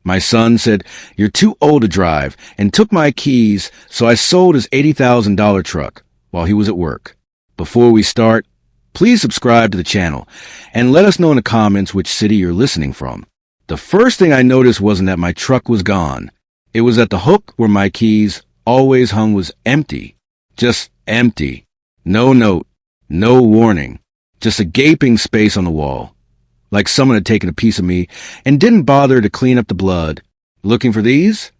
My son said, "You're too old to drive," and took my keys, so I sold his $80,000 truck while he was at work. Before we start, please subscribe to the channel and let us know in the comments which city you're listening from. The first thing I noticed wasn't that my truck was gone. It was that the hook where my keys always hung was empty. Just empty. No note. No warning. Just a gaping space on the wall. Like someone had taken a piece of me and didn't bother to clean up the blood. Looking for these?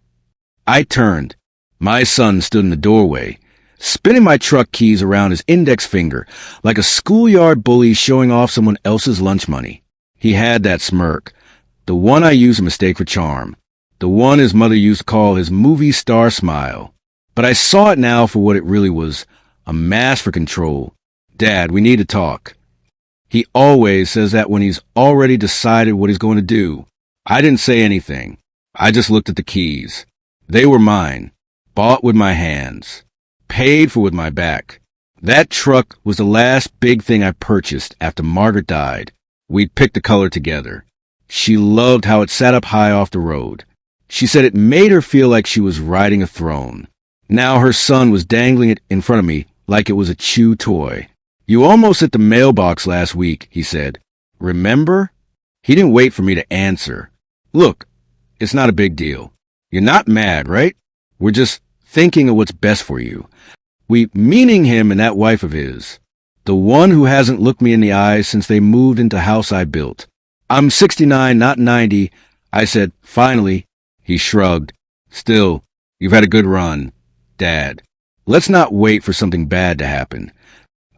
I turned. My son stood in the doorway, spinning my truck keys around his index finger like a schoolyard bully showing off someone else's lunch money. He had that smirk, the one I used to mistake for charm, the one his mother used to call his movie star smile. But I saw it now for what it really was, a mask for control. "Dad, we need to talk." He always says that when he's already decided what he's going to do. I didn't say anything. I just looked at the keys. They were mine, bought with my hands, paid for with my back. That truck was the last big thing I purchased after Margaret died. We'd picked the color together. She loved how it sat up high off the road. She said it made her feel like she was riding a throne. Now her son was dangling it in front of me like it was a chew toy. "You almost hit the mailbox last week," he said. "Remember?" He didn't wait for me to answer. "Look, it's not a big deal. You're not mad, right? We're just thinking of what's best for you." Meaning him and that wife of his. The one who hasn't looked me in the eyes since they moved into the house I built. "I'm 69, not 90, I said, finally. He shrugged. "Still, you've had a good run, Dad. Let's not wait for something bad to happen.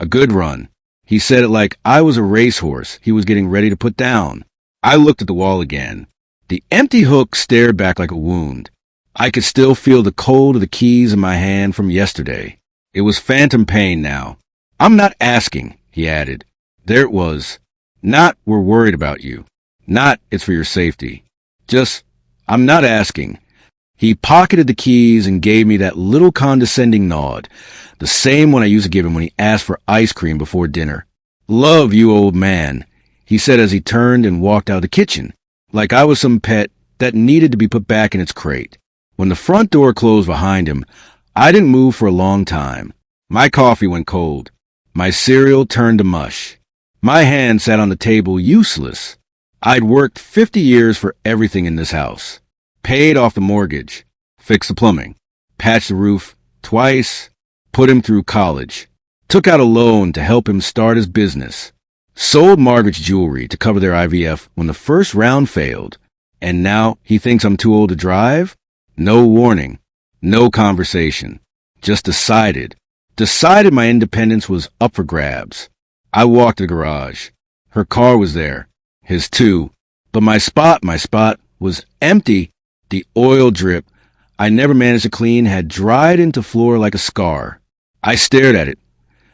A good run." He said it like I was a racehorse he was getting ready to put down. I looked at the wall again. The empty hook stared back like a wound. I could still feel the cold of the keys in my hand from yesterday. It was phantom pain now. "I'm not asking," he added. There it was. Not, "We're worried about you." Not, "It's for your safety." Just, "I'm not asking." He pocketed the keys and gave me that little condescending nod, the same one I used to give him when he asked for ice cream before dinner. "Love you, old man," he said as he turned and walked out of the kitchen, like I was some pet that needed to be put back in its crate. When the front door closed behind him, I didn't move for a long time. My coffee went cold. My cereal turned to mush. My hand sat on the table useless. I'd worked 50 years for everything in this house. Paid off the mortgage, fixed the plumbing, patched the roof twice, put him through college, took out a loan to help him start his business, sold Margaret's jewelry to cover their IVF when the first round failed, and now he thinks I'm too old to drive? No warning, no conversation, just decided my independence was up for grabs. I walked to the garage. Her car was there, his too, but my spot was empty. The oil drip I never managed to clean had dried into floor like a scar. I stared at it,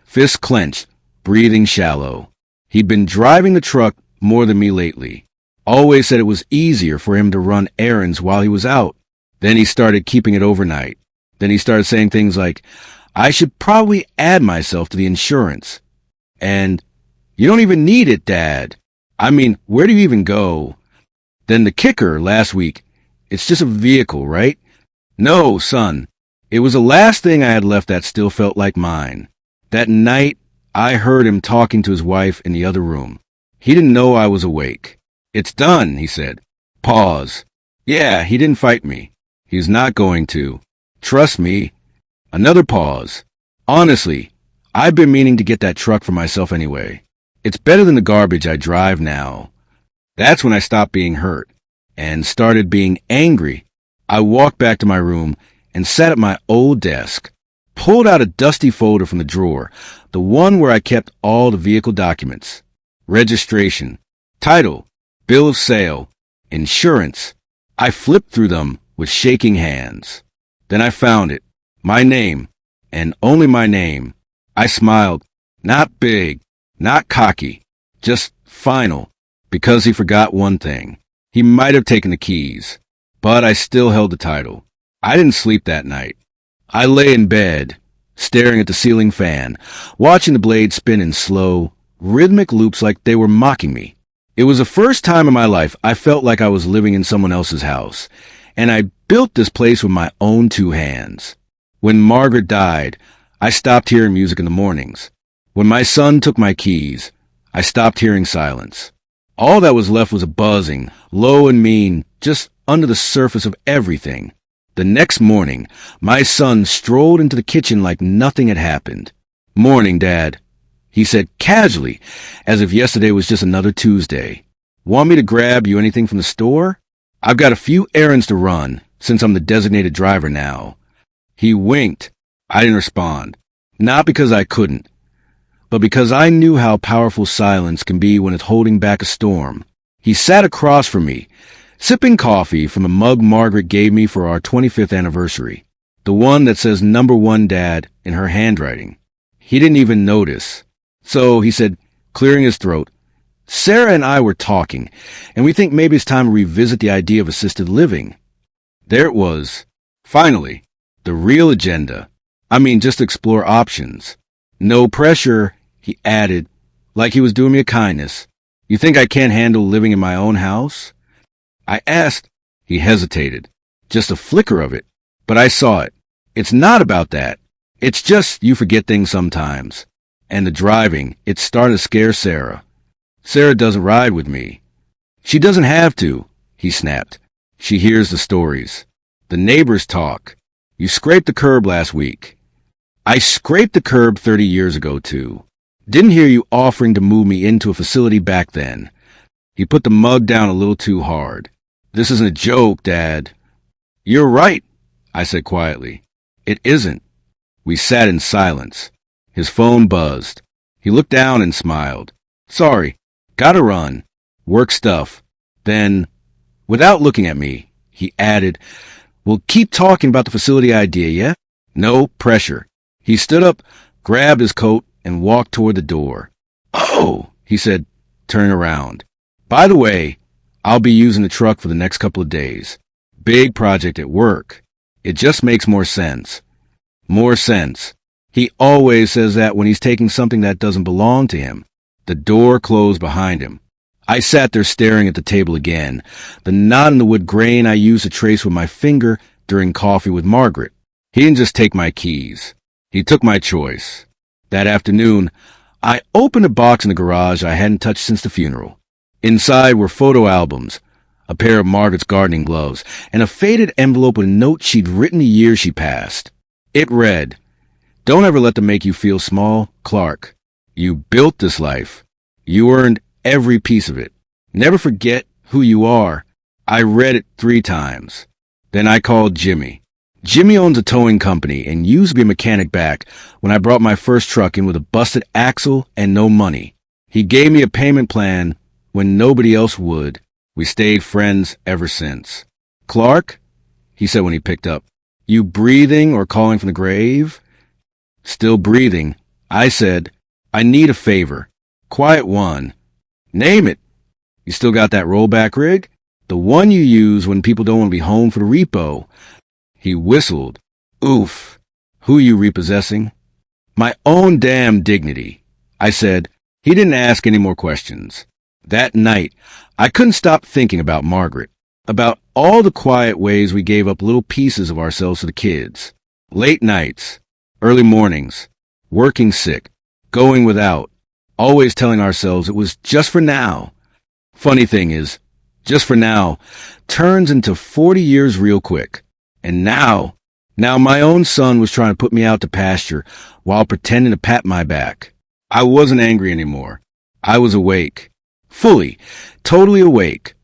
fists clenched, breathing shallow. He'd been driving the truck more than me lately. Always said it was easier for him to run errands while he was out. Then he started keeping it overnight. Then he started saying things like, "I should probably add myself to the insurance." And, "You don't even need it, Dad. I mean, where do you even go?" Then the kicker last week, "It's just a vehicle, right?" No, son. It was the last thing I had left that still felt like mine. That night, I heard him talking to his wife in the other room. He didn't know I was awake. "It's done," he said. Pause. "Yeah, he didn't fight me. He's not going to. Trust me." Another pause. "Honestly, I've been meaning to get that truck for myself anyway. It's better than the garbage I drive now." That's when I stopped being hurt and started being angry. I walked back to my room and sat at my old desk, pulled out a dusty folder from the drawer, the one where I kept all the vehicle documents. Registration, title, bill of sale, insurance. I flipped through them with shaking hands. Then I found it, my name, and only my name. I smiled, not big, not cocky, just final, because he forgot one thing. He might have taken the keys, but I still held the title. I didn't sleep that night. I lay in bed, staring at the ceiling fan, watching the blade spin in slow, rhythmic loops like they were mocking me. It was the first time in my life I felt like I was living in someone else's house, and I built this place with my own two hands. When Margaret died, I stopped hearing music in the mornings. When my son took my keys, I stopped hearing silence. All that was left was a buzzing, low and mean, just under the surface of everything. The next morning, my son strolled into the kitchen like nothing had happened. "Morning, Dad," he said casually, as if yesterday was just another Tuesday. "Want me to grab you anything from the store? I've got a few errands to run, since I'm the designated driver now." He winked. I didn't respond. Not because I couldn't, but because I knew how powerful silence can be when it's holding back a storm. He sat across from me, sipping coffee from a mug Margaret gave me for our 25th anniversary, the one that says "Number 1 Dad" in her handwriting. He didn't even notice. So he said, clearing his throat, "Sarah and I were talking, and we think maybe it's time to revisit the idea of assisted living." There it was. Finally, the real agenda. I mean, just explore options. "No pressure," he added, like he was doing me a kindness. "You think I can't handle living in my own house?" I asked. He hesitated. Just a flicker of it. But I saw it. "It's not about that. It's just you forget things sometimes." And the driving, it started to scare Sarah. "Sarah doesn't ride with me." "She doesn't have to," he snapped. "She hears the stories. The neighbors talk. You scraped the curb last week." "I scraped the curb 30 years ago, too. Didn't hear you offering to move me into a facility back then." He put the mug down a little too hard. "This isn't a joke, Dad." "You're right," I said quietly. "It isn't." We sat in silence. His phone buzzed. He looked down and smiled. "Sorry, gotta run. Work stuff." Then, without looking at me, he added, "We'll keep talking about the facility idea, yeah? No pressure." He stood up, grabbed his coat, and walked toward the door. "Oh," he said, turning around. "By the way, I'll be using the truck for the next couple of days. Big project at work. It just makes more sense." More sense. He always says that when he's taking something that doesn't belong to him. The door closed behind him. I sat there staring at the table again, the knot in the wood grain I used to trace with my finger during coffee with Margaret. He didn't just take my keys. He took my choice. That afternoon, I opened a box in the garage I hadn't touched since the funeral. Inside were photo albums, a pair of Margaret's gardening gloves, and a faded envelope with a note she'd written the year she passed. It read, "Don't ever let them make you feel small, Clark. You built this life. You earned every piece of it. Never forget who you are." I read it 3 times. Then I called Jimmy. Jimmy owns a towing company and used to be a mechanic back when I brought my first truck in with a busted axle and no money. He gave me a payment plan when nobody else would. We stayed friends ever since. "Clark," he said when he picked up, "you breathing or calling from the grave?" "Still breathing." I said, "I need a favor. Quiet one." "Name it." "You still got that rollback rig? The one you use when people don't want to be home for the repo." He whistled. "Oof. Who you repossessing?" "My own damn dignity," I said. He didn't ask any more questions. That night, I couldn't stop thinking about Margaret, about all the quiet ways we gave up little pieces of ourselves to the kids. Late nights, early mornings, working sick, going without, always telling ourselves it was just for now. Funny thing is, just for now turns into 40 years real quick. And now my own son was trying to put me out to pasture while pretending to pat my back. I wasn't angry anymore. I was awake. Fully, totally awake.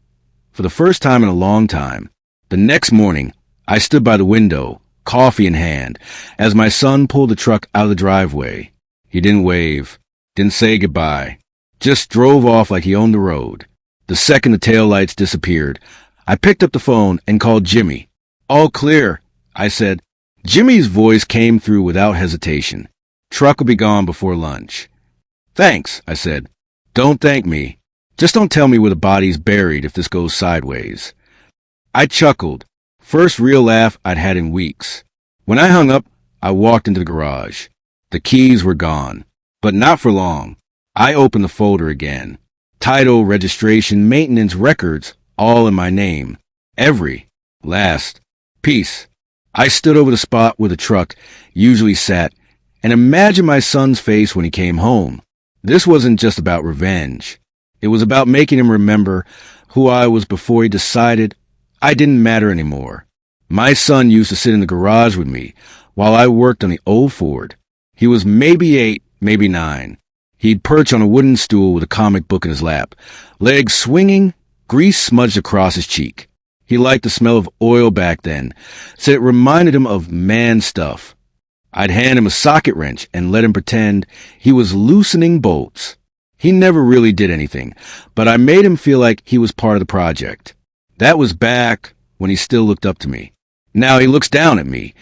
For the first time in a long time. The next morning, I stood by the window, coffee in hand, as my son pulled the truck out of the driveway. He didn't wave, didn't say goodbye, just drove off like he owned the road. The second the taillights disappeared, I picked up the phone and called Jimmy. "All clear," I said. Jimmy's voice came through without hesitation. "Truck will be gone before lunch." "Thanks," I said. "Don't thank me. Just don't tell me where the body's buried if this goes sideways." I chuckled. First real laugh I'd had in weeks. When I hung up, I walked into the garage. The keys were gone. But not for long. I opened the folder again. Title, registration, maintenance, records, all in my name. Every last piece. I stood over the spot where the truck usually sat and imagined my son's face when he came home. This wasn't just about revenge. It was about making him remember who I was before he decided I didn't matter anymore. My son used to sit in the garage with me while I worked on the old Ford. He was maybe 8, maybe 9. He'd perch on a wooden stool with a comic book in his lap, legs swinging, grease smudged across his cheek. He liked the smell of oil back then, said it reminded him of man stuff. I'd hand him a socket wrench and let him pretend he was loosening bolts. He never really did anything, but I made him feel like he was part of the project. That was back when he still looked up to me. Now he looks down at me,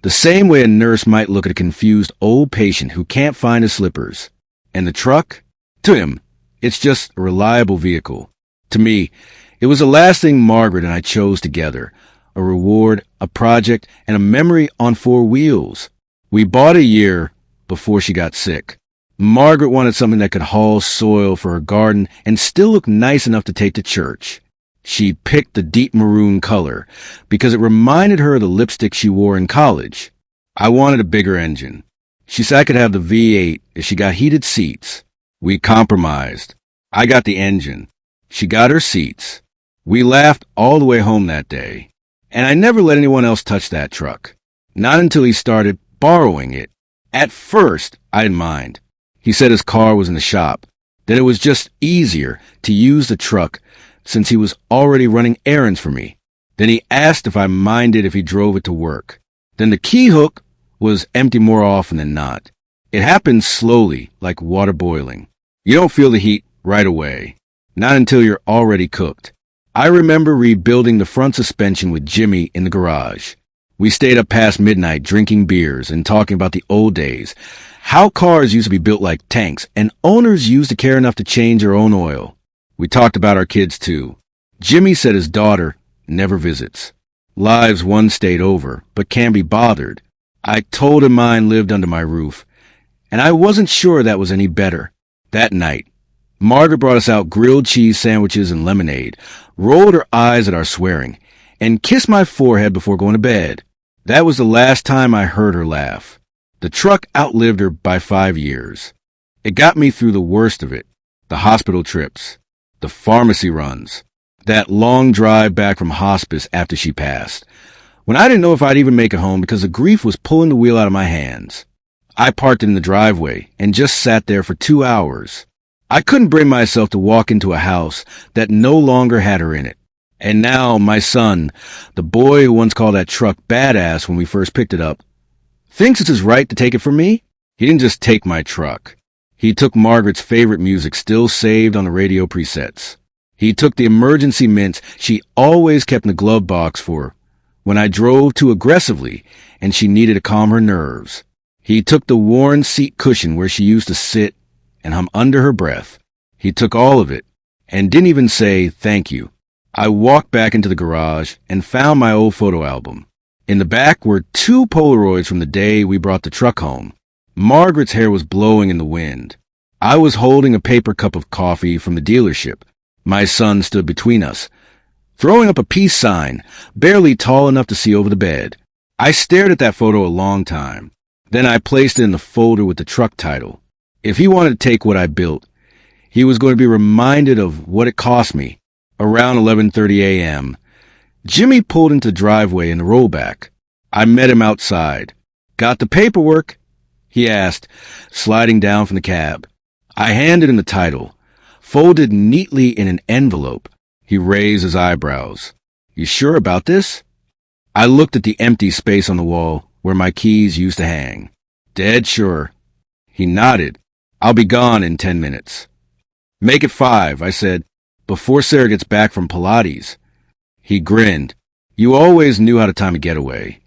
the same way a nurse might look at a confused old patient who can't find his slippers. And the truck? To him, it's just a reliable vehicle. To me, it was the last thing Margaret and I chose together, a reward, a project, and a memory on 4 wheels. We bought a year before she got sick. Margaret wanted something that could haul soil for her garden and still look nice enough to take to church. She picked the deep maroon color because it reminded her of the lipstick she wore in college. I wanted a bigger engine. She said I could have the V8 if she got heated seats. We compromised. I got the engine. She got her seats. We laughed all the way home that day. And I never let anyone else touch that truck. Not until he started borrowing it. At first, I didn't mind. He said his car was in the shop, that it was just easier to use the truck since he was already running errands for me. Then he asked if I minded if he drove it to work. Then the key hook was empty more often than not. It happened slowly, like water boiling. You don't feel the heat right away, not until you're already cooked. I remember rebuilding the front suspension with Jimmy in the garage. We stayed up past midnight drinking beers and talking about the old days, how cars used to be built like tanks and owners used to care enough to change their own oil. We talked about our kids too. Jimmy said his daughter never visits. Lives one stayed over, but can't be bothered. I told him mine lived under my roof, and I wasn't sure that was any better. That night, Margaret brought us out grilled cheese sandwiches and lemonade, rolled her eyes at our swearing, and kissed my forehead before going to bed. That was the last time I heard her laugh. The truck outlived her by 5 years. It got me through the worst of it, the hospital trips, the pharmacy runs, that long drive back from hospice after she passed, when I didn't know if I'd even make it home because the grief was pulling the wheel out of my hands. I parked it in the driveway and just sat there for 2 hours. I couldn't bring myself to walk into a house that no longer had her in it. And now my son, the boy who once called that truck badass when we first picked it up, thinks it's his right to take it from me? He didn't just take my truck. He took Margaret's favorite music still saved on the radio presets. He took the emergency mints she always kept in the glove box for when I drove too aggressively and she needed to calm her nerves. He took the worn seat cushion where she used to sit and hum under her breath. He took all of it and didn't even say thank you. I walked back into the garage and found my old photo album. In the back were 2 Polaroids from the day we brought the truck home. Margaret's hair was blowing in the wind. I was holding a paper cup of coffee from the dealership. My son stood between us, throwing up a peace sign, barely tall enough to see over the bed. I stared at that photo a long time. Then I placed it in the folder with the truck title. If he wanted to take what I built, he was going to be reminded of what it cost me. Around 11:30 a.m., Jimmy pulled into the driveway in the rollback. I met him outside. "Got the paperwork?" he asked, sliding down from the cab. I handed him the title, folded neatly in an envelope. He raised his eyebrows. "You sure about this?" I looked at the empty space on the wall where my keys used to hang. "Dead sure." He nodded. "I'll be gone in 10 minutes. "Make it 5, I said, "before Sarah gets back from Pilates." He grinned. "You always knew how to time a getaway."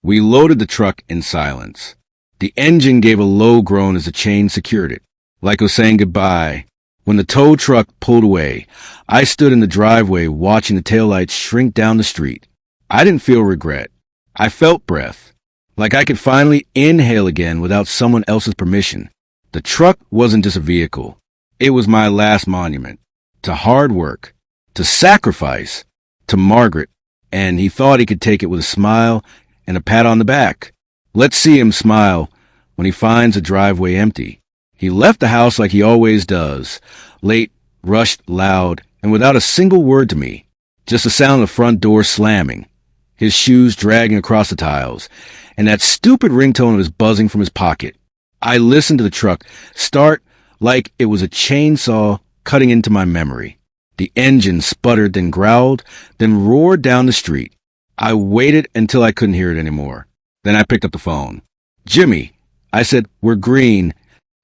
We loaded the truck in silence. The engine gave a low groan as the chain secured it, like it was saying goodbye. When the tow truck pulled away, I stood in the driveway watching the taillights shrink down the street. I didn't feel regret. I felt breath, like I could finally inhale again without someone else's permission. The truck wasn't just a vehicle. It was my last monument. to hard work, to sacrifice, to Margaret, and he thought he could take it with a smile and a pat on the back. Let's see him smile when he finds the driveway empty. He left the house like he always does, late, rushed, loud, and without a single word to me, just the sound of the front door slamming, his shoes dragging across the tiles, and that stupid ringtone of his buzzing from his pocket. I listened to the truck start like it was a chainsaw cutting into my memory. The engine sputtered, then growled, then roared down the street. I waited until I couldn't hear it anymore. Then I picked up the phone. "Jimmy," I said, "we're green."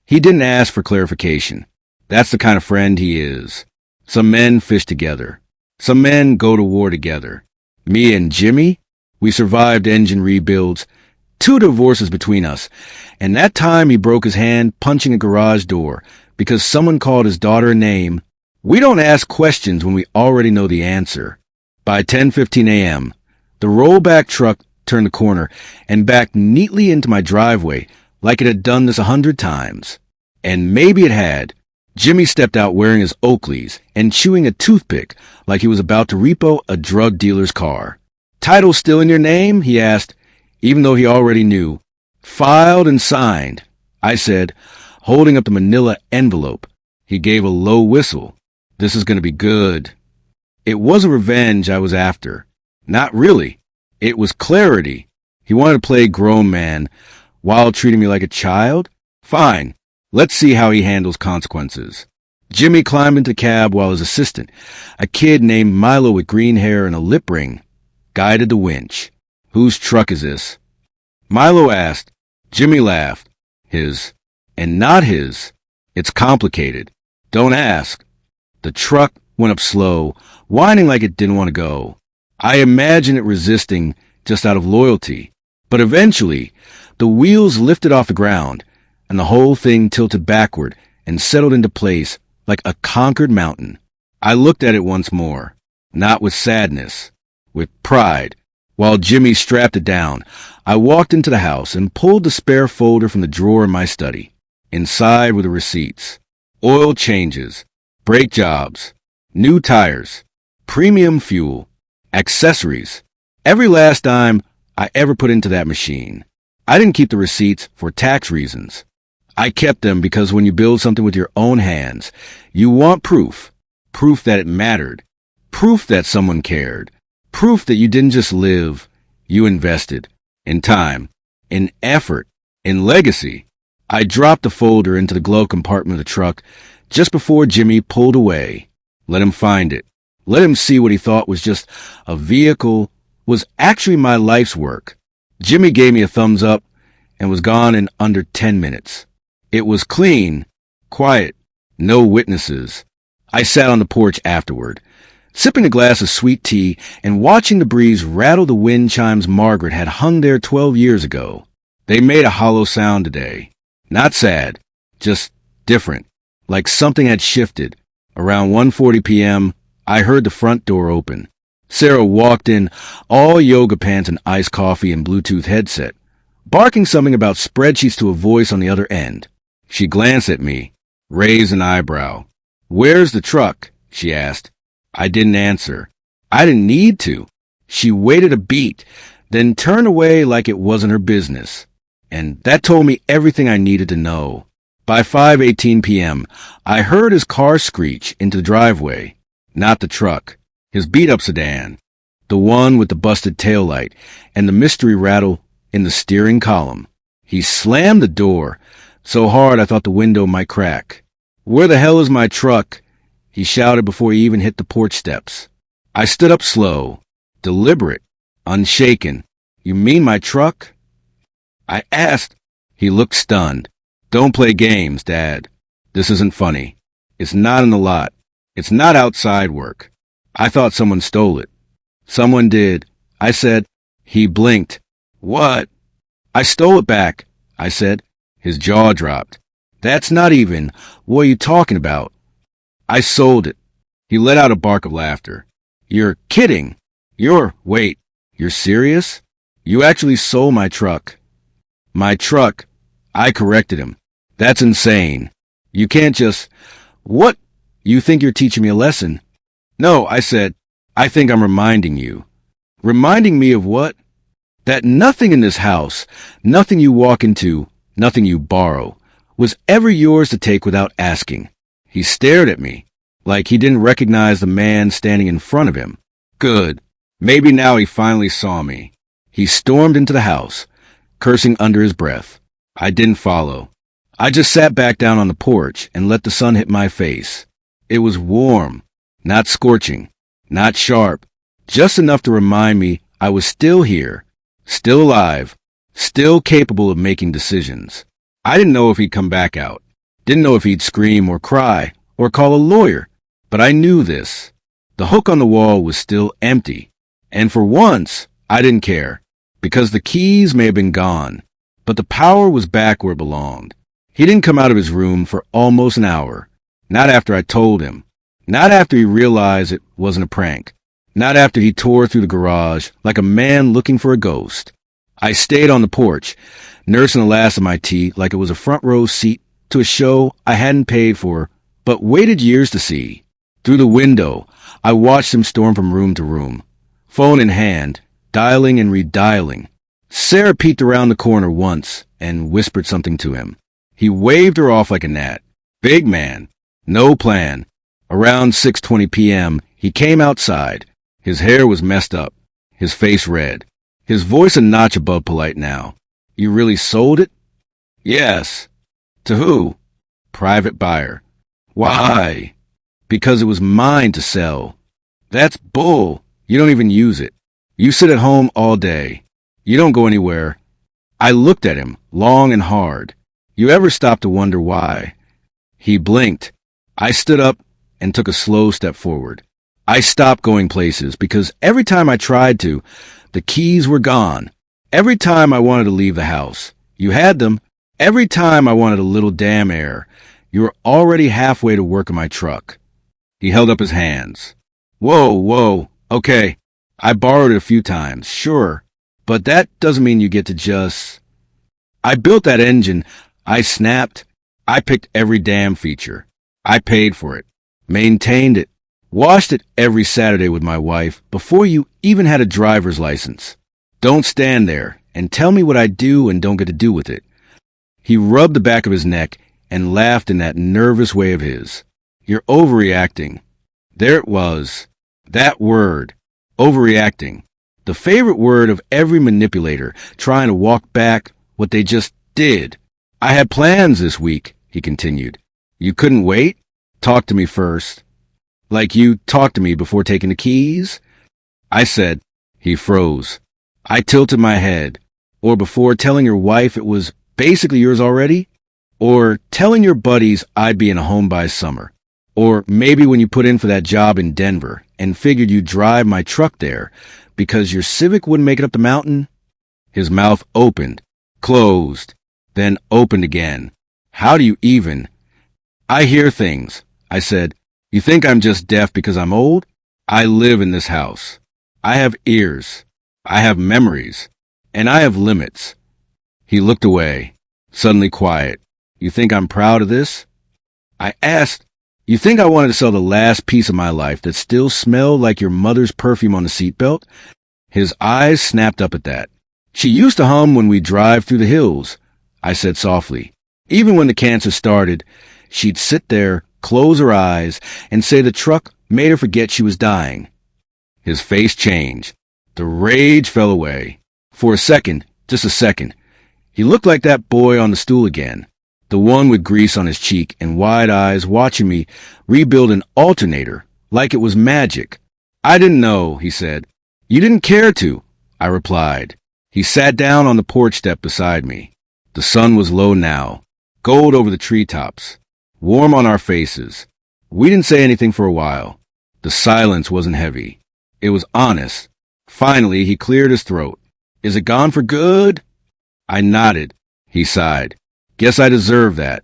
He didn't ask for clarification. That's the kind of friend he is. Some men fish together. Some men go to war together. Me and Jimmy, we survived engine rebuilds, 2 divorces between us, and that time he broke his hand punching a garage door because someone called his daughter a name. We don't ask questions when we already know the answer. By 10:15 a.m., the rollback truck turned the corner and backed neatly into my driveway like it had done this 100 times. And maybe it had. Jimmy stepped out wearing his Oakleys and chewing a toothpick like he was about to repo a drug dealer's car. "Title still in your name?" he asked, even though he already knew. "Filed and signed," I said, holding up the manila envelope. He gave a low whistle. "This is going to be good." It wasn't revenge I was after. Not really. It was clarity. He wanted to play grown man while treating me like a child? Fine. Let's see how he handles consequences. Jimmy climbed into the cab while his assistant, a kid named Milo with green hair and a lip ring, guided the winch. "Whose truck is this?" Milo asked. Jimmy laughed. "His." "And not his. It's complicated. Don't ask." The truck went up slow, whining like it didn't want to go. I imagined it resisting just out of loyalty. But eventually, the wheels lifted off the ground, and the whole thing tilted backward and settled into place like a conquered mountain. I looked at it once more, not with sadness, with pride. While Jimmy strapped it down, I walked into the house and pulled the spare folder from the drawer in my study. Inside were the receipts. Oil changes, brake jobs, new tires, premium fuel, accessories, every last dime I ever put into that machine. I didn't keep the receipts for tax reasons. I kept them because when you build something with your own hands, you want proof. Proof that it mattered. Proof that someone cared. Proof that you didn't just live, you invested. In time, in effort, in legacy. I dropped the folder into the glove compartment of the truck just before Jimmy pulled away. Let him find it. Let him see what he thought was just a vehicle was actually my life's work. Jimmy gave me a thumbs up and was gone in under 10 minutes. It was clean, quiet, no witnesses. I sat on the porch afterward, sipping a glass of sweet tea and watching the breeze rattle the wind chimes Margaret had hung there 12 years ago. They made a hollow sound today. Not sad, just different, like something had shifted. Around 1:40 p.m., I heard the front door open. Sarah walked in, all yoga pants and iced coffee and Bluetooth headset, barking something about spreadsheets to a voice on the other end. She glanced at me, raised an eyebrow. "Where's the truck?" she asked. I didn't answer. I didn't need to. She waited a beat, then turned away like it wasn't her business. And that told me everything I needed to know. By 5:18 p.m., I heard his car screech into the driveway. Not the truck. His beat-up sedan. The one with the busted taillight and the mystery rattle in the steering column. He slammed the door so hard I thought the window might crack. "Where the hell is my truck?" he shouted before he even hit the porch steps. I stood up slow, deliberate, unshaken. "You mean my truck?" I asked. He looked stunned. "Don't play games, Dad. This isn't funny. It's not in the lot. It's not outside work. I thought someone stole it." "Someone did," I said. He blinked. "What?" "I stole it back," I said. His jaw dropped. "That's not even. What are you talking about?" "I sold it." He let out a bark of laughter. "You're kidding. Wait, you're serious? You actually sold my truck." "My truck," I corrected him. "That's insane. You can't just..." "What? You think you're teaching me a lesson? No, I said, I think I'm reminding you. Reminding me of what? That nothing in this house, nothing you walk into, nothing you borrow, was ever yours to take without asking. He stared at me, like he didn't recognize the man standing in front of him. Good. Maybe now he finally saw me. He stormed into the house, cursing under his breath. I didn't follow. I just sat back down on the porch and let the sun hit my face. It was warm, not scorching, not sharp, just enough to remind me I was still here, still alive, still capable of making decisions. I didn't know if he'd come back out, didn't know if he'd scream or cry or call a lawyer, but I knew this. The hook on the wall was still empty, and for once, I didn't care, because the keys may have been gone, but the power was back where it belonged. He didn't come out of his room for almost an hour, not after I told him, not after he realized it wasn't a prank, not after he tore through the garage like a man looking for a ghost. I stayed on the porch, nursing the last of my tea like it was a front row seat to a show I hadn't paid for, but waited years to see. Through the window, I watched him storm from room to room, phone in hand, dialing and redialing. Sarah peeked around the corner once and whispered something to him. He waved her off like a gnat. Big man. No plan. Around 6:20 p.m., he came outside. His hair was messed up, his face red, his voice a notch above polite now. You really sold it? Yes. To who? Private buyer. Why? Because it was mine to sell. That's bull. You don't even use it. You sit at home all day. You don't go anywhere. I looked at him, long and hard. You ever stop to wonder why? He blinked. I stood up and took a slow step forward. I stopped going places because every time I tried to, the keys were gone. Every time I wanted to leave the house, you had them. Every time I wanted a little damn air, you were already halfway to work on my truck. He held up his hands. Whoa, okay. I borrowed it a few times, sure. But that doesn't mean you get to just... I built that engine. I snapped. I picked every damn feature. I paid for it. Maintained it. Washed it every Saturday with my wife before you even had a driver's license. Don't stand there and tell me what I do and don't get to do with it. He rubbed the back of his neck and laughed in that nervous way of his. You're overreacting. There it was. That word. Overreacting. The favorite word of every manipulator trying to walk back what they just did. I had plans this week, he continued. You couldn't wait? Talk to me first. Like you talked to me before taking the keys? I said. He froze. I tilted my head. Or before telling your wife it was basically yours already? Or telling your buddies I'd be in a home by summer? Or maybe when you put in for that job in Denver and figured you'd drive my truck there because your Civic wouldn't make it up the mountain? His mouth opened, closed, then opened again. How do you even? I hear things, I said. You think I'm just deaf because I'm old? I live in this house. I have ears. I have memories. And I have limits. He looked away, suddenly quiet. You think I'm proud of this? I asked, you think I wanted to sell the last piece of my life that still smelled like your mother's perfume on the seatbelt? His eyes snapped up at that. She used to hum when we drive through the hills, I said softly. Even when the cancer started, she'd sit there, close her eyes, and say the truck made her forget she was dying. His face changed. The rage fell away. For a second, just a second, he looked like that boy on the stool again. The one with grease on his cheek and wide eyes watching me rebuild an alternator like it was magic. I didn't know, he said. You didn't care to, I replied. He sat down on the porch step beside me. The sun was low now, gold over the treetops, warm on our faces. We didn't say anything for a while. The silence wasn't heavy. It was honest. Finally, he cleared his throat. Is it gone for good? I nodded. He sighed. Guess I deserve that.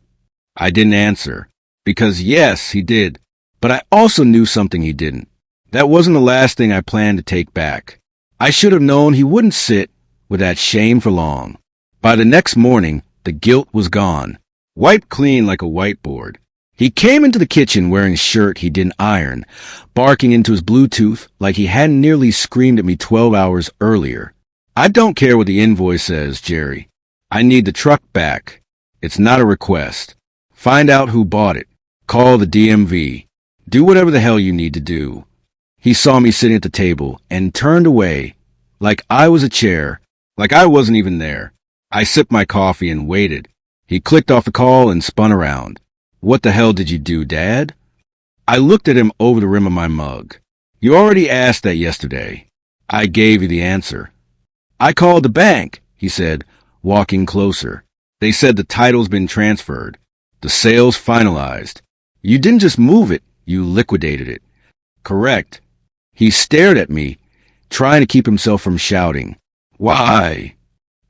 I didn't answer. Because yes, he did. But I also knew something he didn't. That wasn't the last thing I planned to take back. I should have known he wouldn't sit with that shame for long. By the next morning, the guilt was gone. Wiped clean like a whiteboard. He came into the kitchen wearing a shirt he didn't iron, barking into his Bluetooth like he hadn't nearly screamed at me 12 hours earlier. I don't care what the invoice says, Jerry. I need the truck back. It's not a request. Find out who bought it. Call the DMV. Do whatever the hell you need to do. He saw me sitting at the table and turned away, like I was a chair, like I wasn't even there. I sipped my coffee and waited. He clicked off the call and spun around. What the hell did you do, Dad? I looked at him over the rim of my mug. You already asked that yesterday. I gave you the answer. I called the bank, he said, walking closer. They said the title's been transferred. The sale's finalized. You didn't just move it, you liquidated it. Correct. He stared at me, trying to keep himself from shouting. Why?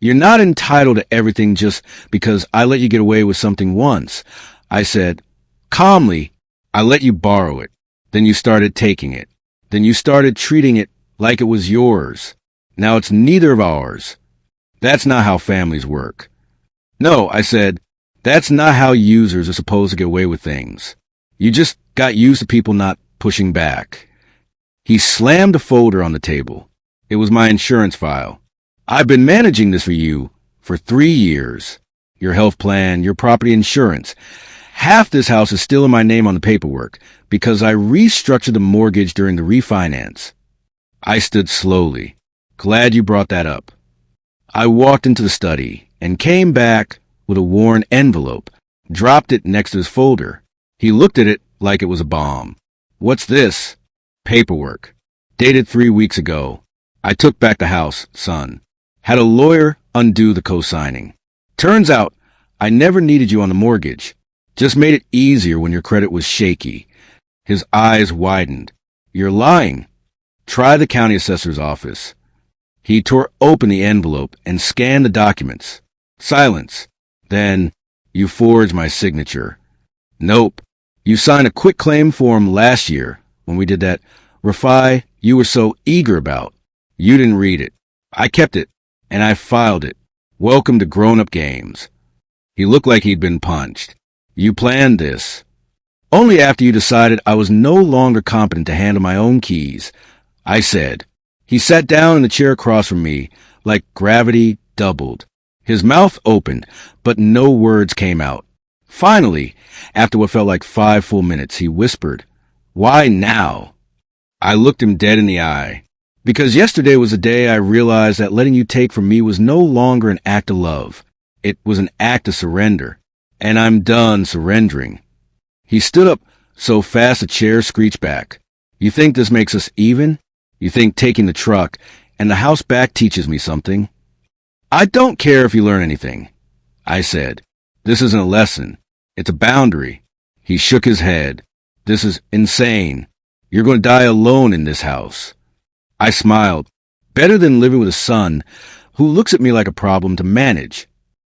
You're not entitled to everything just because I let you get away with something once. I said, calmly, I let you borrow it. Then you started taking it. Then you started treating it like it was yours. Now it's neither of ours. That's not how families work. No, I said, that's not how users are supposed to get away with things. You just got used to people not pushing back. He slammed a folder on the table. It was my insurance file. I've been managing this for you for 3 years. Your health plan, your property insurance. Half this house is still in my name on the paperwork because I restructured the mortgage during the refinance. I stood slowly. Glad you brought that up. I walked into the study and came back with a worn envelope, dropped it next to his folder. He looked at it like it was a bomb. What's this? Paperwork. Dated 3 weeks ago. I took back the house, son. Had a lawyer undo the co-signing. Turns out I never needed you on the mortgage. Just made it easier when your credit was shaky. His eyes widened. You're lying. Try the county assessor's office. He tore open the envelope and scanned the documents. Silence. Then, you forged my signature. Nope. You signed a quitclaim form last year when we did that refi you were so eager about. You didn't read it. I kept it, and I filed it. Welcome to grown-up games. He looked like he'd been punched. You planned this. Only after you decided I was no longer competent to handle my own keys, I said. He sat down in the chair across from me, like gravity doubled. His mouth opened, but no words came out. Finally, after what felt like 5 full minutes, he whispered, Why now? I looked him dead in the eye. Because yesterday was the day I realized that letting you take from me was no longer an act of love. It was an act of surrender. And I'm done surrendering. He stood up so fast the chair screeched back. You think this makes us even? You think taking the truck and the house back teaches me something? I don't care if you learn anything. I said, this isn't a lesson. It's a boundary. He shook his head. This is insane. You're going to die alone in this house. I smiled. Better than living with a son who looks at me like a problem to manage.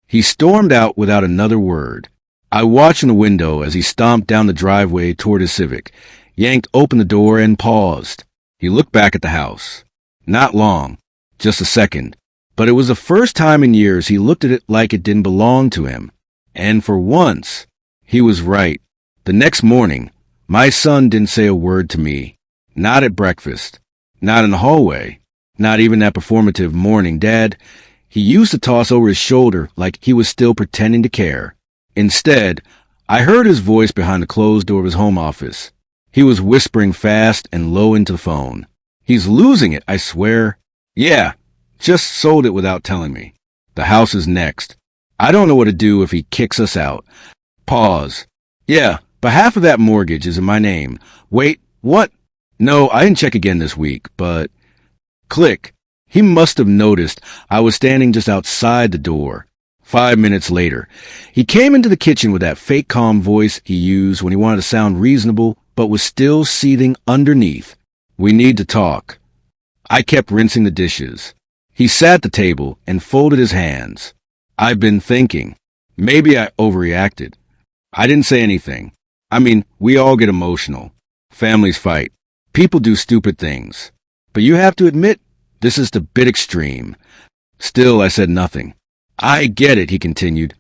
He stormed out without another word. I watched in the window as he stomped down the driveway toward his Civic, yanked open the door, and paused. He looked back at the house. Not long, just a second. But it was the first time in years he looked at it like it didn't belong to him. And for once, he was right. The next morning, my son didn't say a word to me. Not at breakfast. Not in the hallway. Not even that performative morning, Dad. He used to toss over his shoulder like he was still pretending to care. Instead, I heard his voice behind the closed door of his home office. He was whispering fast and low into the phone. He's losing it, I swear. Yeah, just sold it without telling me. The house is next. I don't know what to do if he kicks us out. Pause. Yeah, but half of that mortgage is in my name. Wait, what? No, I didn't check again this week, but... Click. He must have noticed I was standing just outside the door. 5 minutes later, he came into the kitchen with that fake calm voice he used when he wanted to sound reasonable, but was still seething underneath. We need to talk. I kept rinsing the dishes. He sat at the table and folded his hands. I've been thinking. Maybe I overreacted. I didn't say anything. I mean, we all get emotional. Families fight. People do stupid things. But you have to admit, this is the bit extreme. Still, I said nothing. I get it, he continued.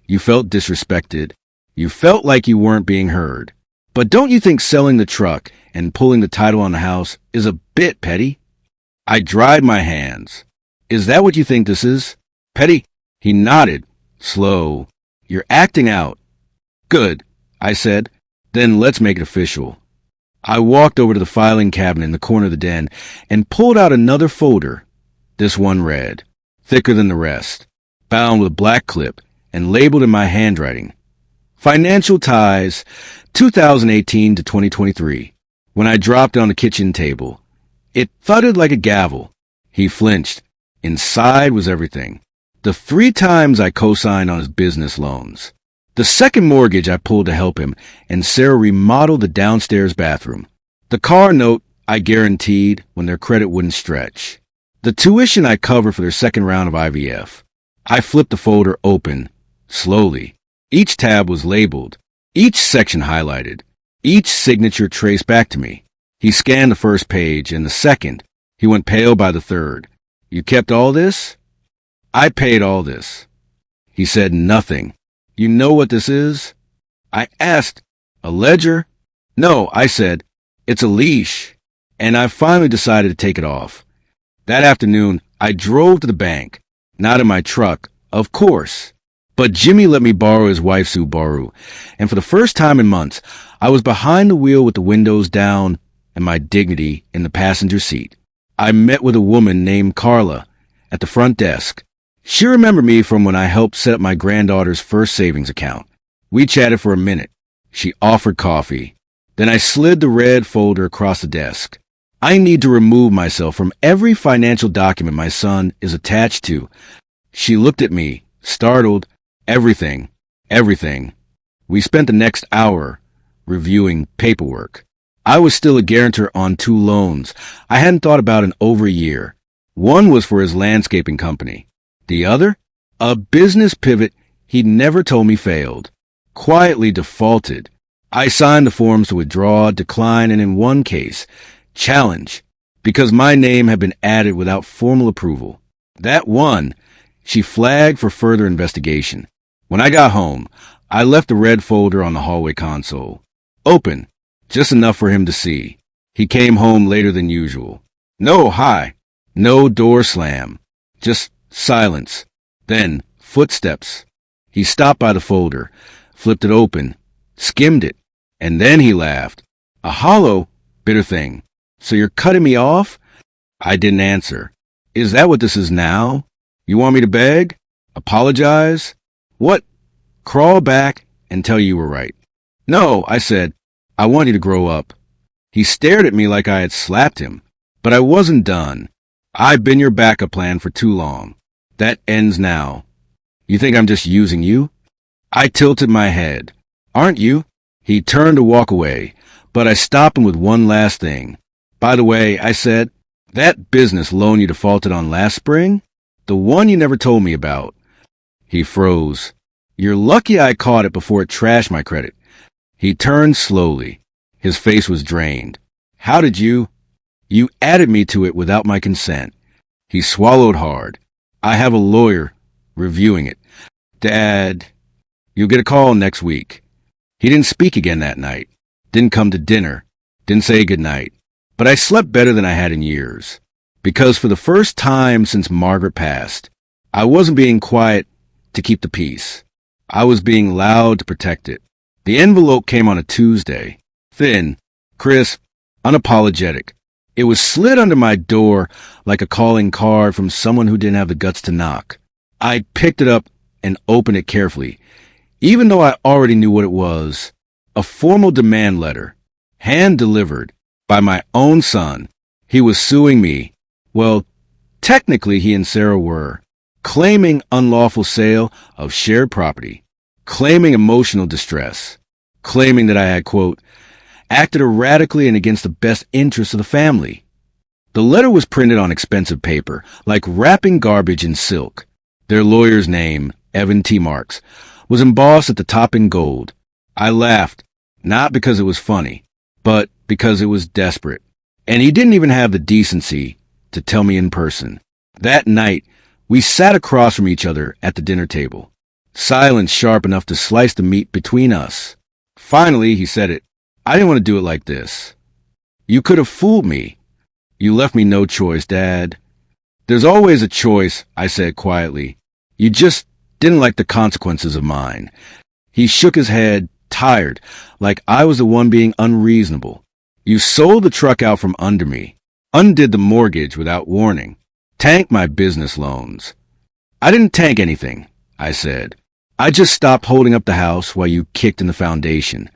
You felt disrespected. You felt like you weren't being heard. But don't you think selling the truck and pulling the title on the house is a bit petty? I dried my hands. Is that what you think this is? Petty? He nodded. Slow. You're acting out. Good, I said. Then let's make it official. I walked over to the filing cabinet in the corner of the den and pulled out another folder. This one read, thicker than the rest, bound with a black clip and labeled in my handwriting. Financial ties, 2018 to 2023. When I dropped it on the kitchen table, it thudded like a gavel. He flinched. Inside was everything. The 3 times I co-signed on his business loans. The second mortgage I pulled to help him, and Sarah remodeled the downstairs bathroom. The car note I guaranteed when their credit wouldn't stretch. The tuition I covered for their second round of IVF. I flipped the folder open, slowly. Each tab was labeled, each section highlighted, each signature traced back to me. He scanned the first page, and the second. He went pale by the third. You kept all this? I paid all this. He said nothing. You know what this is? I asked. A ledger? No, I said. It's a leash. And I finally decided to take it off. That afternoon, I drove to the bank. Not in my truck, of course. But Jimmy let me borrow his wife's Subaru. And for the first time in months, I was behind the wheel with the windows down and my dignity in the passenger seat. I met with a woman named Carla at the front desk. She remembered me from when I helped set up my granddaughter's first savings account. We chatted for a minute. She offered coffee. Then I slid the red folder across the desk. I need to remove myself from every financial document my son is attached to. She looked at me, startled. Everything. We spent the next hour reviewing paperwork. I was still a guarantor on 2 loans I hadn't thought about in over a year. One was for his landscaping company. The other? A business pivot he'd never told me failed. Quietly defaulted. I signed the forms to withdraw, decline, and in one case, challenge, because my name had been added without formal approval. That one, she flagged for further investigation. When I got home, I left the red folder on the hallway console. Open, just enough for him to see. He came home later than usual. No hi. No door slam. Just silence. Then footsteps. He stopped by the folder, flipped it open, skimmed it, and then he laughed. A hollow, bitter thing. So you're cutting me off? I didn't answer. Is that what this is now? You want me to beg? Apologize? What? Crawl back and tell you were right. No, I said. I want you to grow up. He stared at me like I had slapped him, but I wasn't done. I've been your backup plan for too long. That ends now. You think I'm just using you? I tilted my head. Aren't you? He turned to walk away, but I stopped him with one last thing. By the way, I said, that business loan you defaulted on last spring? The one you never told me about. He froze. You're lucky I caught it before it trashed my credit. He turned slowly. His face was drained. How did you? You added me to it without my consent. He swallowed hard. I have a lawyer reviewing it. Dad, you'll get a call next week. He didn't speak again that night. Didn't come to dinner. Didn't say goodnight. But I slept better than I had in years. Because for the first time since Margaret passed, I wasn't being quiet to keep the peace. I was being loud to protect it. The envelope came on a Tuesday. Thin, crisp, unapologetic. It was slid under my door like a calling card from someone who didn't have the guts to knock. I picked it up and opened it carefully, even though I already knew what it was. A formal demand letter, hand-delivered by my own son. He was suing me. Well, technically he and Sarah were. Claiming unlawful sale of shared property. Claiming emotional distress. Claiming that I had, quote, acted erratically and against the best interests of the family. The letter was printed on expensive paper, like wrapping garbage in silk. Their lawyer's name, Evan T. Marks, was embossed at the top in gold. I laughed, not because it was funny, but because it was desperate. And he didn't even have the decency to tell me in person. That night, we sat across from each other at the dinner table. Silence sharp enough to slice the meat between us. Finally, he said it. I didn't want to do it like this. You could have fooled me. You left me no choice, Dad. There's always a choice, I said quietly. You just didn't like the consequences of mine. He shook his head, tired, like I was the one being unreasonable. You sold the truck out from under me, undid the mortgage without warning, tanked my business loans. I didn't tank anything, I said. I just stopped holding up the house while you kicked in the foundation.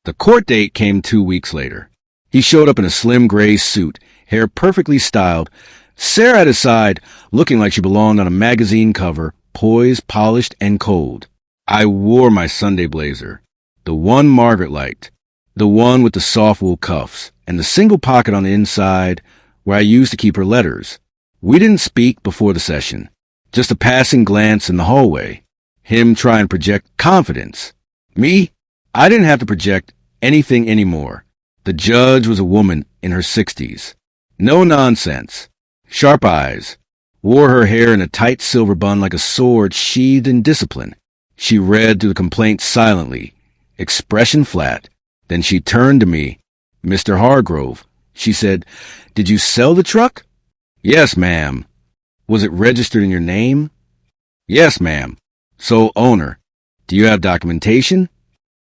The court date came 2 weeks later. He showed up in a slim gray suit, hair perfectly styled, Sarah at his side, looking like she belonged on a magazine cover, poised, polished, and cold. I wore my Sunday blazer, the one Margaret liked, the one with the soft wool cuffs, and the single pocket on the inside where I used to keep her letters. We didn't speak before the session, just a passing glance in the hallway. Him trying to project confidence. Me? I didn't have to project anything anymore. The judge was a woman in her 60s. No nonsense. Sharp eyes. Wore her hair in a tight silver bun like a sword sheathed in discipline. She read through the complaint silently, expression flat. Then she turned to me. Mr. Hargrove, she said, did you sell the truck? Yes, ma'am. Was it registered in your name? Yes, ma'am. Sole owner. Do you have documentation?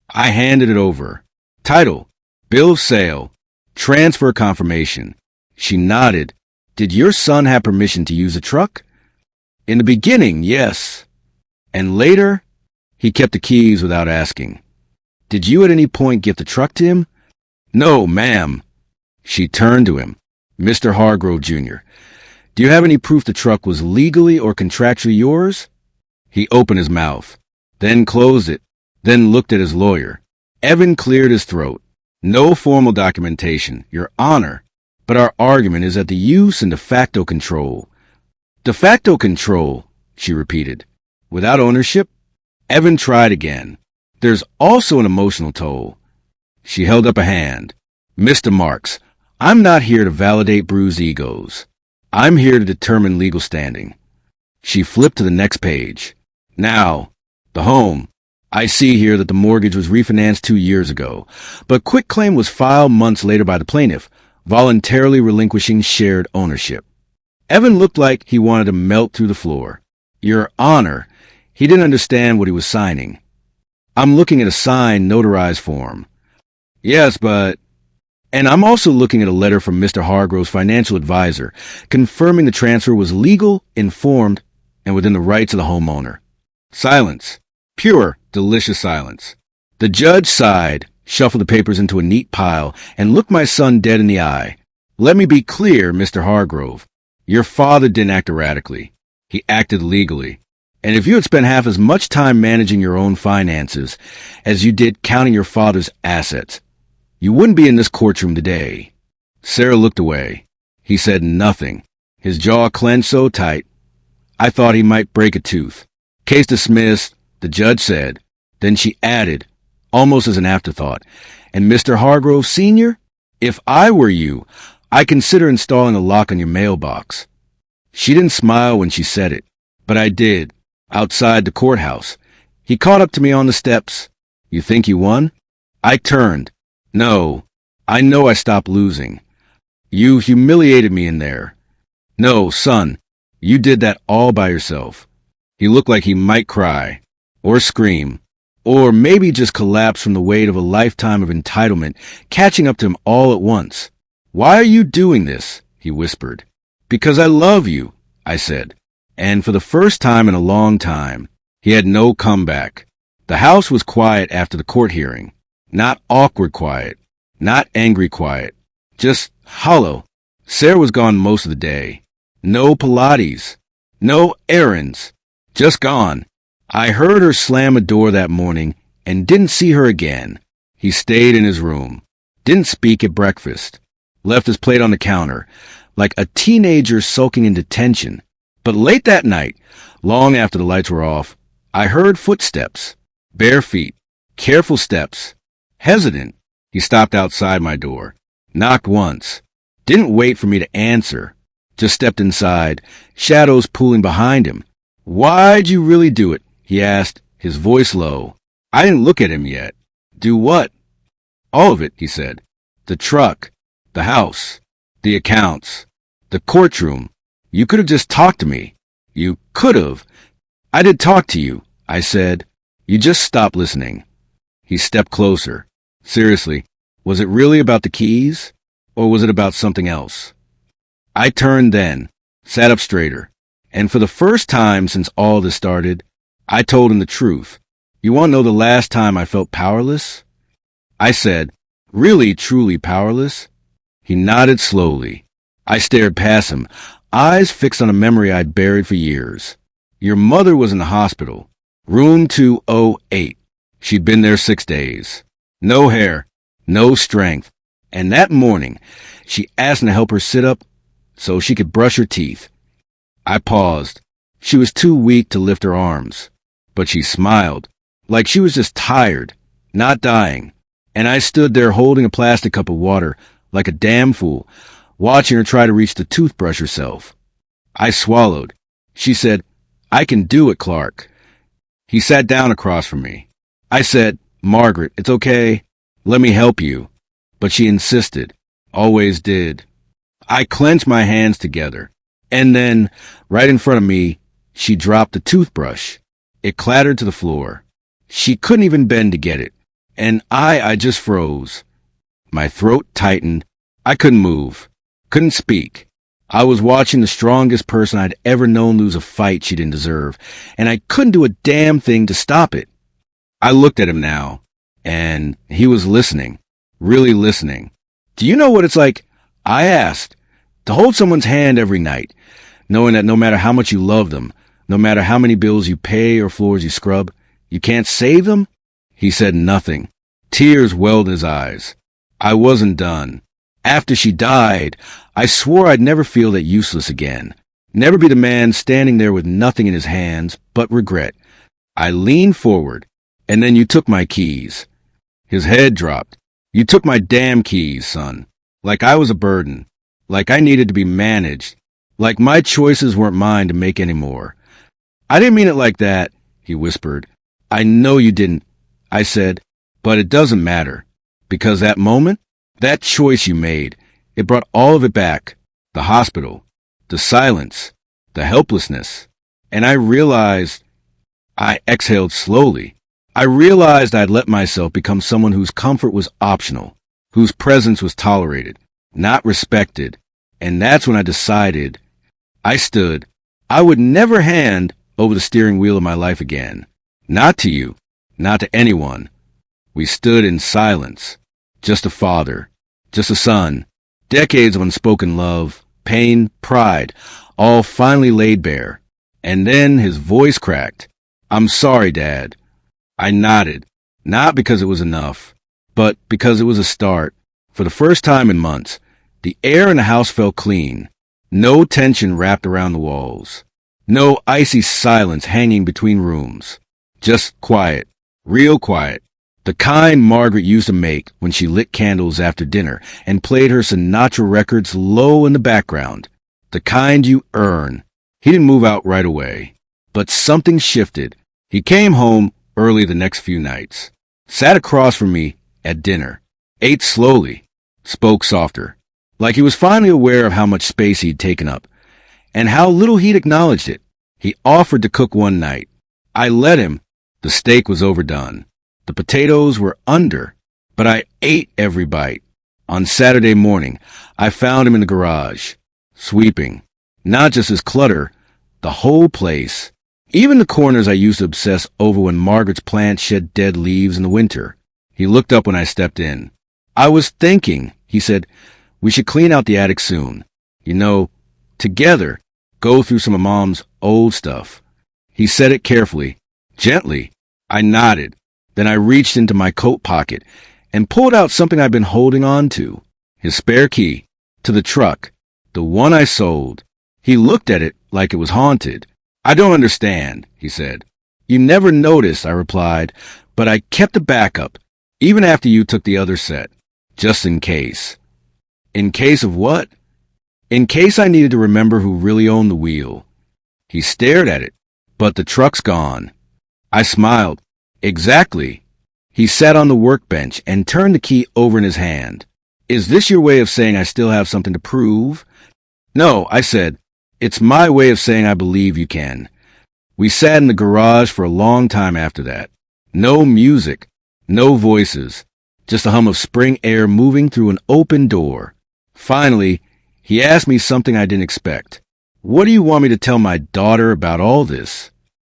I handed it over. Title, bill of sale, transfer confirmation. She nodded. Did your son have permission to use the truck? In the beginning, yes. And later, he kept the keys without asking. Did you at any point give the truck to him? No, ma'am. She turned to him. Mr. Hargrove, Jr., do you have any proof the truck was legally or contractually yours? He opened his mouth, then closed it, then looked at his lawyer. Evan cleared his throat. No formal documentation, Your Honor, but our argument is that the use and de facto control. De facto control, she repeated. Without ownership? Evan tried again. There's also an emotional toll. She held up a hand. Mr. Marks, I'm not here to validate bruised egos. I'm here to determine legal standing. She flipped to the next page. Now, the home. I see here that the mortgage was refinanced 2 years ago, but quitclaim was filed months later by the plaintiff, voluntarily relinquishing shared ownership. Evan looked like he wanted to melt through the floor. Your Honor, he didn't understand what he was signing. I'm looking at a signed, notarized form. Yes, but... And I'm also looking at a letter from Mr. Hargrove's financial advisor, confirming the transfer was legal, informed, and within the rights of the homeowner. Silence. Pure, delicious silence. The judge sighed, shuffled the papers into a neat pile, and looked my son dead in the eye. Let me be clear, Mr. Hargrove. Your father didn't act erratically. He acted legally. And if you had spent half as much time managing your own finances as you did counting your father's assets, you wouldn't be in this courtroom today. Sarah looked away. He said nothing. His jaw clenched so tight, I thought he might break a tooth. Case dismissed, the judge said. Then she added, almost as an afterthought, and Mr. Hargrove Sr., if I were you, I'd consider installing a lock on your mailbox. She didn't smile when she said it, but I did, outside the courthouse. He caught up to me on the steps. You think you won? I turned. No, I know I stopped losing. You humiliated me in there. No, son, you did that all by yourself. He looked like he might cry, or scream, or maybe just collapse from the weight of a lifetime of entitlement catching up to him all at once. Why are you doing this? He whispered. Because I love you, I said. And for the first time in a long time, he had no comeback. The house was quiet after the court hearing. Not awkward quiet, not angry quiet, just hollow. Sarah was gone most of the day. No Pilates, no errands, just gone. I heard her slam a door that morning and didn't see her again. He stayed in his room, didn't speak at breakfast, left his plate on the counter, like a teenager sulking in detention. But late that night, long after the lights were off, I heard footsteps, bare feet, careful steps. Hesitant, he stopped outside my door, knocked once, didn't wait for me to answer, just stepped inside, shadows pooling behind him. Why'd you really do it? He asked, his voice low. I didn't look at him yet. Do what? All of it, he said. The truck, the house, the accounts, the courtroom. You could have just talked to me. You could have. I did talk to you, I said. You just stopped listening. He stepped closer. Seriously, was it really about the keys? Or was it about something else? I turned then, sat up straighter, and for the first time since all this started, I told him the truth. You want to know the last time I felt powerless? I said, really, truly powerless? He nodded slowly. I stared past him, eyes fixed on a memory I'd buried for years. Your mother was in the hospital, room 208. She'd been there 6 days. No hair, no strength. And that morning, she asked me to help her sit up so she could brush her teeth. I paused. She was too weak to lift her arms, but she smiled, like she was just tired, not dying. And I stood there holding a plastic cup of water, like a damn fool, watching her try to reach the toothbrush herself. I swallowed. She said, I can do it, Clark. He sat down across from me. I said, Margaret, it's okay. Let me help you. But she insisted, always did. I clenched my hands together, and then, right in front of me, she dropped the toothbrush. It clattered to the floor. She couldn't even bend to get it, and I just froze. My throat tightened. I couldn't move, couldn't speak. I was watching the strongest person I'd ever known lose a fight she didn't deserve, and I couldn't do a damn thing to stop it. I looked at him now, and he was listening, really listening. Do you know what it's like? I asked, to hold someone's hand every night, knowing that no matter how much you love them, no matter how many bills you pay or floors you scrub, you can't save them? He said nothing. Tears welled in his eyes. I wasn't done. After she died, I swore I'd never feel that useless again. Never be the man standing there with nothing in his hands but regret. I leaned forward, and then you took my keys. His head dropped. You took my damn keys, son. Like I was a burden. Like I needed to be managed. Like my choices weren't mine to make anymore. I didn't mean it like that, he whispered. I know you didn't, I said, but it doesn't matter. Because that moment, that choice you made, it brought all of it back. The hospital, the silence, the helplessness. And I realized, I exhaled slowly. I realized I'd let myself become someone whose comfort was optional, whose presence was tolerated, not respected. And that's when I decided, I stood, I would never hand over the steering wheel of my life again. Not to you, not to anyone. We stood in silence. Just a father, just a son, decades of unspoken love, pain, pride, all finally laid bare. And then his voice cracked. I'm sorry, Dad. I nodded, not because it was enough, but because it was a start. For the first time in months, the air in the house felt clean. No tension wrapped around the walls. No icy silence hanging between rooms. Just quiet, real quiet. The kind Margaret used to make when she lit candles after dinner and played her Sinatra records low in the background. The kind you earn. He didn't move out right away. But something shifted. He came home early the next few nights. Sat across from me at dinner. Ate slowly. Spoke softer. Like he was finally aware of how much space he'd taken up. And how little he'd acknowledged it. He offered to cook one night. I let him. The steak was overdone. The potatoes were under, but I ate every bite. On Saturday morning, I found him in the garage, sweeping. Not just his clutter, the whole place. Even the corners I used to obsess over when Margaret's plants shed dead leaves in the winter. He looked up when I stepped in. I was thinking, he said, we should clean out the attic soon. You know, together, go through some of Mom's old stuff. He said it carefully, gently. I nodded. Then I reached into my coat pocket and pulled out something I'd been holding on to. His spare key to the truck, the one I sold. He looked at it like it was haunted. I don't understand, he said. You never noticed, I replied, but I kept a backup, even after you took the other set, just in case. In case of what? In case I needed to remember who really owned the wheel. He stared at it, but the truck's gone. I smiled. Exactly. He sat on the workbench and turned the key over in his hand. Is this your way of saying I still have something to prove? No, I said. It's my way of saying I believe you can. We sat in the garage for a long time after that. No music, no voices, just a hum of spring air moving through an open door. Finally, he asked me something I didn't expect. What do you want me to tell my daughter about all this?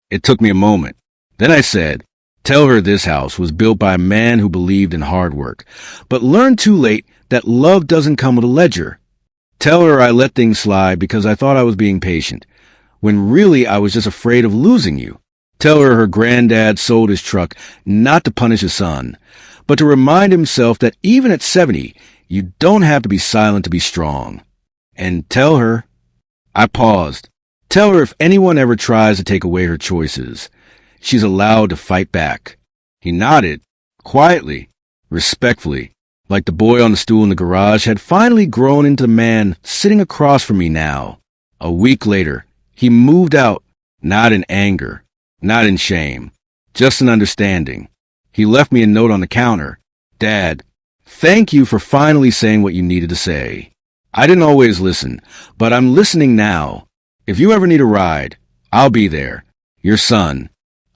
It took me a moment. Then I said, tell her this house was built by a man who believed in hard work, but learned too late that love doesn't come with a ledger. Tell her I let things slide because I thought I was being patient, when really I was just afraid of losing you. Tell her her granddad sold his truck not to punish his son, but to remind himself that even at 70, you don't have to be silent to be strong. And tell her, I paused, tell her if anyone ever tries to take away her choices, she's allowed to fight back. He nodded, quietly, respectfully, like the boy on the stool in the garage had finally grown into the man sitting across from me now. A week later, he moved out, not in anger, not in shame, just in understanding. He left me a note on the counter. Dad, thank you for finally saying what you needed to say. I didn't always listen, but I'm listening now. If you ever need a ride, I'll be there. Your son.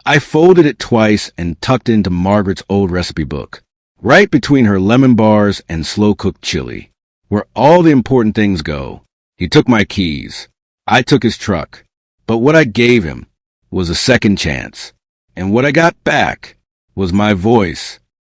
I folded it twice and tucked it into Margaret's old recipe book, right between her lemon bars and slow-cooked chili, where all the important things go. He took my keys. I took his truck. But what I gave him was a second chance. And what I got back was my voice,